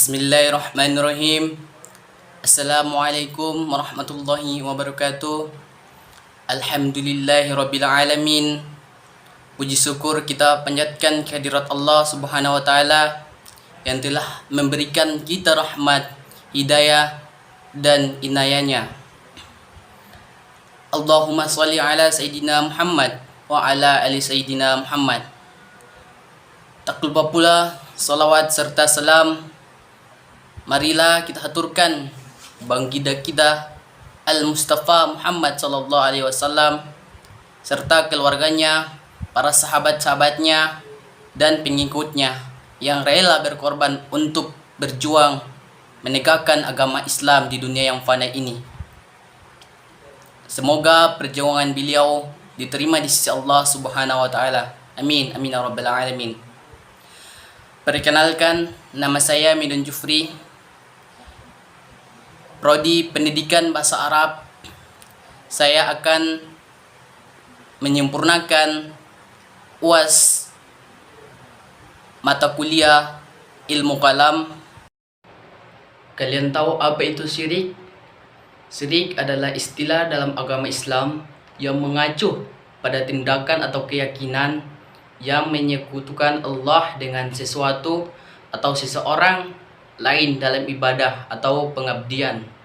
Bismillahirrahmanirrahim. Assalamualaikum warahmatullahi wabarakatuh. Alhamdulillahirrabbilalamin. Puji syukur kita panjatkan kehadirat Allah subhanahu wa ta'ala yang telah memberikan kita rahmat, hidayah dan inayahnya. Allahumma salli ala Sayyidina Muhammad wa ala ali Sayyidina Muhammad. Tak lupa pula salawat serta salam marilah kita haturkan baginda kita Al-Mustafa Muhammad sallallahu alaihi wasallam serta keluarganya, para sahabat-sahabatnya dan pengikutnya yang rela berkorban untuk berjuang menegakkan agama Islam di dunia yang fana ini. Semoga perjuangan beliau diterima di sisi Allah Subhanahu wa taala. Amin amin ya rabbal alamin. Perkenalkan, nama saya Midun Jufri, Prodi Pendidikan Bahasa Arab. Saya akan menyempurnakan UAS mata kuliah ilmu kalam. Kalian tahu apa itu syirik? Syirik adalah istilah dalam agama Islam yang mengacu pada tindakan atau keyakinan yang menyekutukan Allah dengan sesuatu atau seseorang lain dalam ibadah atau pengabdian.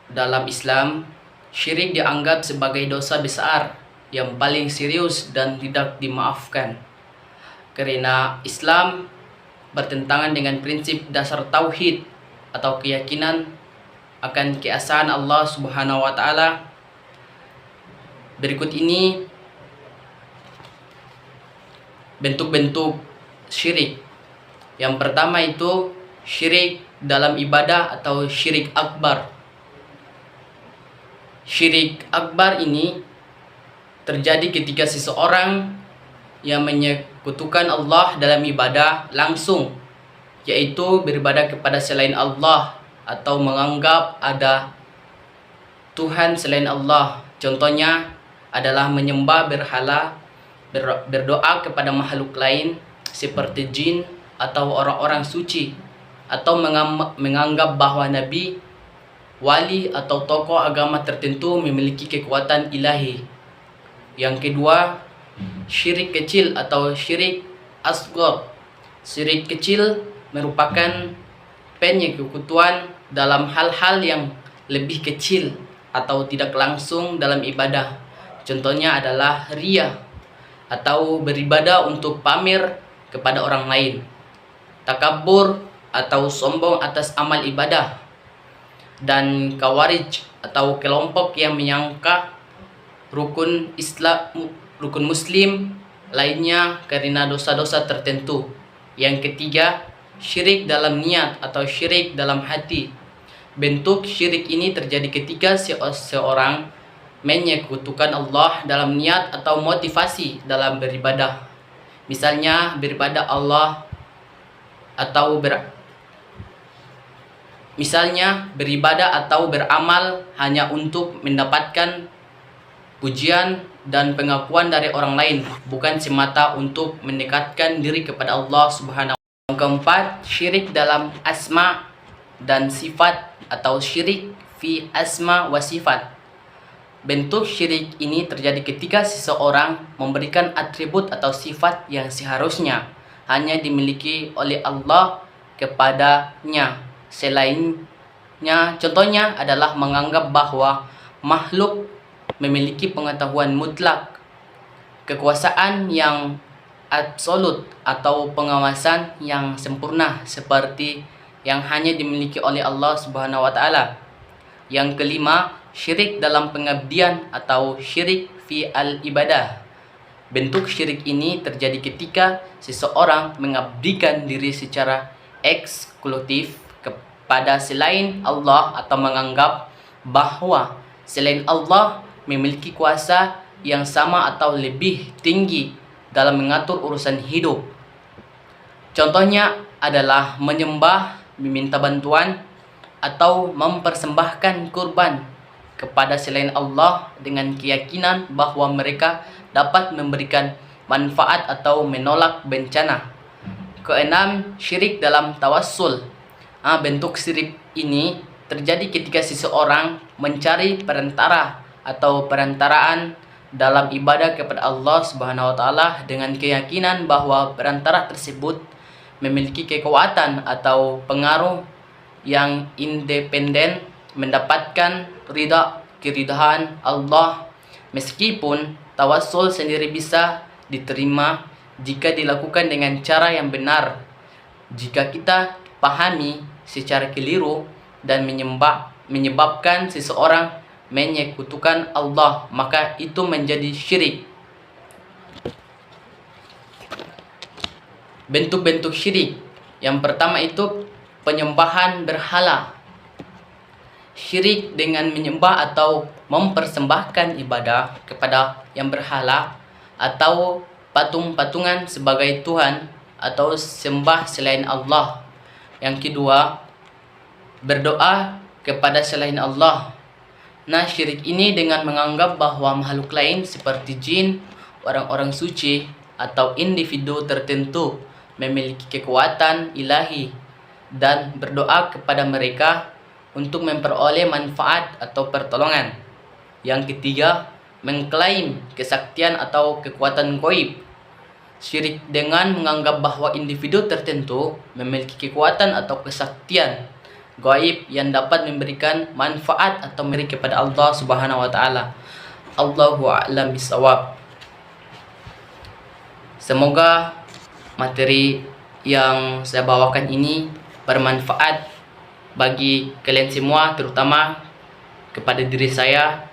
Dalam Islam, syirik dianggap sebagai dosa besar yang paling serius dan tidak dimaafkan. Karena Islam bertentangan dengan prinsip dasar tauhid atau keyakinan akan keesaan Allah Subhanahu wa taala. Berikut ini bentuk-bentuk syirik. Yang pertama itu syirik dalam ibadah atau syirik akbar. Syirik akbar ini terjadi ketika seseorang yang menyekutukan Allah dalam ibadah langsung, yaitu beribadah kepada selain Allah atau menganggap ada Tuhan selain Allah. Contohnya adalah menyembah berhala, berdoa kepada makhluk lain seperti jin atau orang-orang suci, atau menganggap bahwa nabi, wali atau tokoh agama tertentu memiliki kekuatan ilahi. Yang kedua, syirik kecil atau syirik asghar. Syirik kecil merupakan penyekutuan dalam hal-hal yang lebih kecil atau tidak langsung dalam ibadah. Contohnya adalah riya atau beribadah untuk pamer kepada orang lain, takabur atau sombong atas amal ibadah, dan kawarij atau kelompok yang menyangka rukun muslim lainnya karena dosa-dosa tertentu. Yang ketiga, syirik dalam niat atau syirik dalam hati. Bentuk syirik ini terjadi ketika seorang menyekutukan Allah dalam niat atau motivasi dalam beribadah. Misalnya beribadah Allah atau beribadah atau beramal hanya untuk mendapatkan pujian dan pengakuan dari orang lain, bukan semata untuk mendekatkan diri kepada Allah Subhanahu wa taala. Yang keempat, syirik dalam asma dan sifat atau syirik fi asma wa sifat. Bentuk syirik ini terjadi ketika seseorang memberikan atribut atau sifat yang seharusnya hanya dimiliki oleh Allah kepadanya. Selainnya, contohnya adalah menganggap bahwa makhluk memiliki pengetahuan mutlak, kekuasaan yang absolut atau pengawasan yang sempurna seperti yang hanya dimiliki oleh Allah Subhanahu wa taala. Yang kelima, syirik dalam pengabdian atau syirik fi al-ibadah. Bentuk syirik ini terjadi ketika seseorang mengabdikan diri secara eksklusif kepada selain Allah atau menganggap bahwa selain Allah memiliki kuasa yang sama atau lebih tinggi dalam mengatur urusan hidup. Contohnya adalah menyembah, meminta bantuan, atau mempersembahkan kurban kepada selain Allah dengan keyakinan bahwa mereka dapat memberikan manfaat atau menolak bencana. Keenam, syirik dalam tawassul. Bentuk syirik ini terjadi ketika seseorang mencari perantara atau perantaraan dalam ibadah kepada Allah Subhanahu wa taala dengan keyakinan bahwa perantara tersebut memiliki kekuatan atau pengaruh yang independen mendapatkan keridhaan Allah, meskipun tawassul sendiri bisa diterima jika dilakukan dengan cara yang benar. Jika kita pahami secara keliru dan menyebabkan seseorang menyekutukan Allah, maka itu menjadi syirik. Bentuk-bentuk syirik. Yang pertama itu penyembahan berhala. Syirik dengan menyembah atau mempersembahkan ibadah kepada yang berhala atau patung-patungan sebagai Tuhan atau sembah selain Allah. Yang kedua, berdoa kepada selain Allah. Syirik ini dengan menganggap bahwa makhluk lain seperti jin, orang-orang suci, atau individu tertentu memiliki kekuatan ilahi dan berdoa kepada mereka untuk memperoleh manfaat atau pertolongan. Yang ketiga, mengklaim kesaktian atau kekuatan gaib. Syirik dengan menganggap bahwa individu tertentu memiliki kekuatan atau kesaktian gaib yang dapat memberikan manfaat atau memberi kepada Allah Subhanahu wa taala. Allahu a'lam bishawab. Semoga materi yang saya bawakan ini bermanfaat bagi kalian semua, terutama kepada diri saya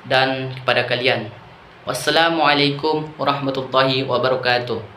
dan kepada kalian. Wassalamualaikum warahmatullahi wabarakatuh.